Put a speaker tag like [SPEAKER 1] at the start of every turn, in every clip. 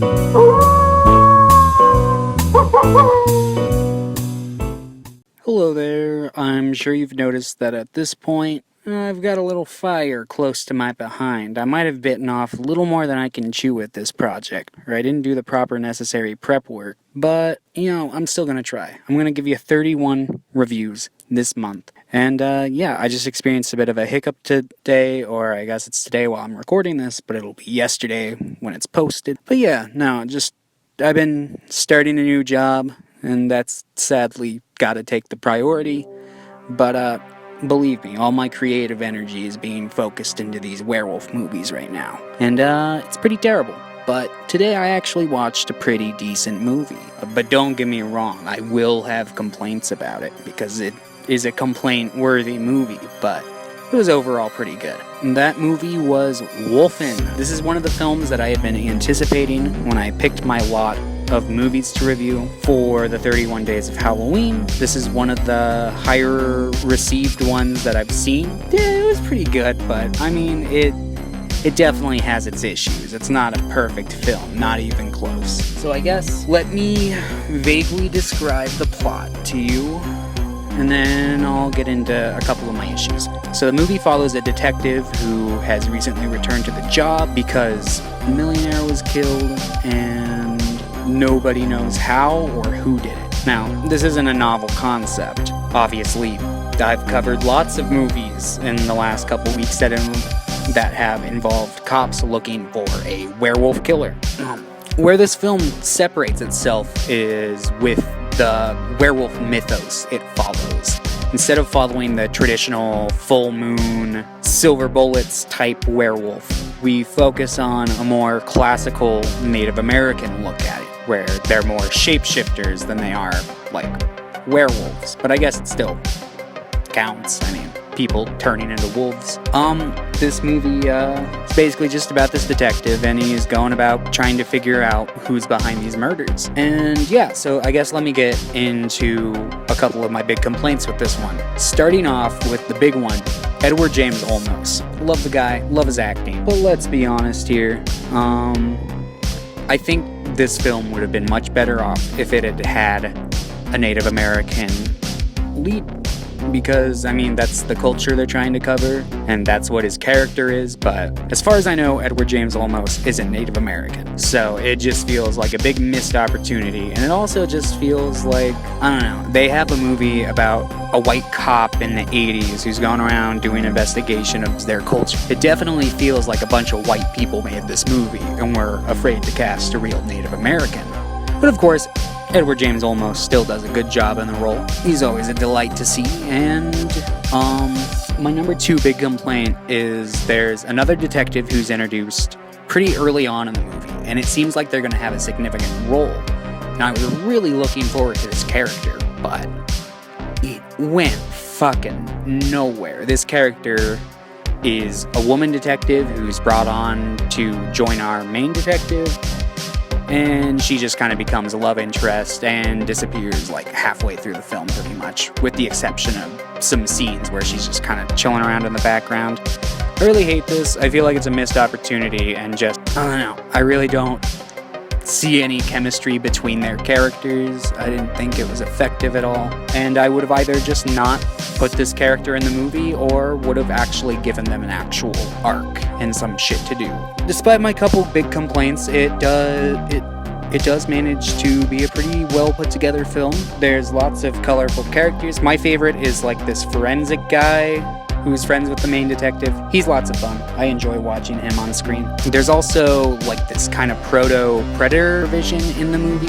[SPEAKER 1] Hello there. I'm sure you've noticed that at this point, I've got a little fire close to my behind. I might have bitten off a little more than I can chew with this project, or I didn't do the proper necessary prep work, but, I'm still gonna try. I'm gonna give you 31 reviews this month. And, I just experienced a bit of a hiccup today, or I guess it's today while I'm recording this, but it'll be yesterday when it's posted. But I've been starting a new job, and that's sadly gotta take the priority, but believe me, all my creative energy is being focused into these werewolf movies right now, and it's pretty terrible. But today I actually watched a pretty decent movie. But don't get me wrong, I will have complaints about it, because it is a complaint-worthy movie, but it was overall pretty good. And that movie was Wolfen. This is one of the films that I had been anticipating when I picked my lot of movies to review for the 31 Days of Halloween. This is one of the higher received ones that I've seen. Yeah, it was pretty good, but I mean, it definitely has its issues. It's not a perfect film, not even close. So I guess let me vaguely describe the plot to you, and then I'll get into a couple of my issues. So the movie follows a detective who has recently returned to the job because a millionaire was killed and nobody knows how or who did it. Now, this isn't a novel concept. Obviously, I've covered lots of movies in the last couple weeks that have involved cops looking for a werewolf killer. Where this film separates itself is with the werewolf mythos it follows. Instead of following the traditional full moon, silver bullets type werewolf, we focus on a more classical Native American look at it, where they're more shapeshifters than they are, like, werewolves. But I guess it still counts. I mean, people turning into wolves. This movie, is basically just about this detective, and he's going about trying to figure out who's behind these murders. And so I guess let me get into a couple of my big complaints with this one. Starting off with the big one, Edward James Olmos. Love the guy, love his acting. But let's be honest here, I think this film would have been much better off if it had had a Native American lead. Because, I mean, that's the culture they're trying to cover, and that's what his character is, but as far as I know, Edward James Olmos isn't Native American. So it just feels like a big missed opportunity, and it also just feels like, I don't know, they have a movie about a white cop in the 80s who's gone around doing investigation of their culture. It definitely feels like a bunch of white people made this movie, and were afraid to cast a real Native American. But of course, Edward James Olmos still does a good job in the role. He's always a delight to see, and, my number 2 big complaint is there's another detective who's introduced pretty early on in the movie, and it seems like they're gonna have a significant role. Now, I was really looking forward to this character, but it went fucking nowhere. This character is a woman detective who's brought on to join our main detective, and she just kind of becomes a love interest and disappears like halfway through the film pretty much, with the exception of some scenes where she's just kind of chilling around in the background. I really hate this. I feel like it's a missed opportunity, and just, I don't know, I really don't see any chemistry between their characters. I didn't think it was effective at all, and I would have either just not put this character in the movie or would have actually given them an actual arc and some shit to do. Despite my couple big complaints, it does manage to be a pretty well put together film. There's lots of colorful characters. My favorite is like this forensic guy who's friends with the main detective. He's lots of fun. I enjoy watching him on screen. There's also like this kind of proto-predator vision in the movie.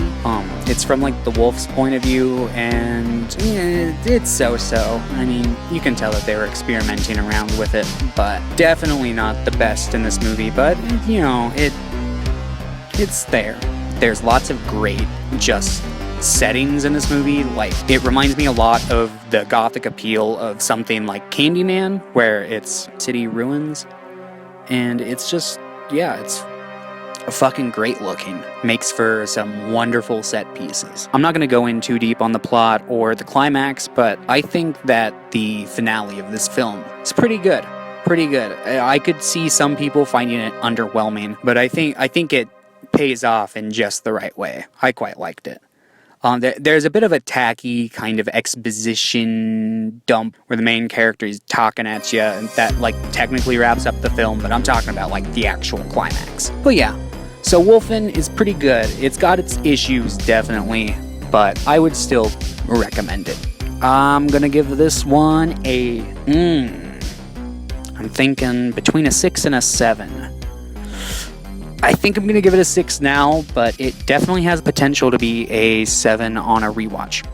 [SPEAKER 1] It's from like the wolf's point of view, and it's so-so. I mean, you can tell that they were experimenting around with it, but definitely not the best in this movie. But it's there. There's lots of great just settings in this movie. Like, it reminds me a lot of the gothic appeal of something like Candyman, where it's city ruins, and it's just, it's fucking great looking. Makes for some wonderful set pieces. I'm not going to go in too deep on the plot or the climax, but I think that the finale of this film is pretty good. Pretty good. I could see some people finding it underwhelming, but I think it pays off in just the right way. I quite liked it. There's a bit of a tacky kind of exposition dump where the main character is talking at you, and that like technically wraps up the film, but I'm talking about like the actual climax. But yeah, so Wolfen is pretty good. It's got its issues, definitely, but I would still recommend it. I'm gonna give this one a, I'm thinking between a 6 and a 7. I think I'm going to give it a 6 now, but it definitely has potential to be a 7 on a rewatch.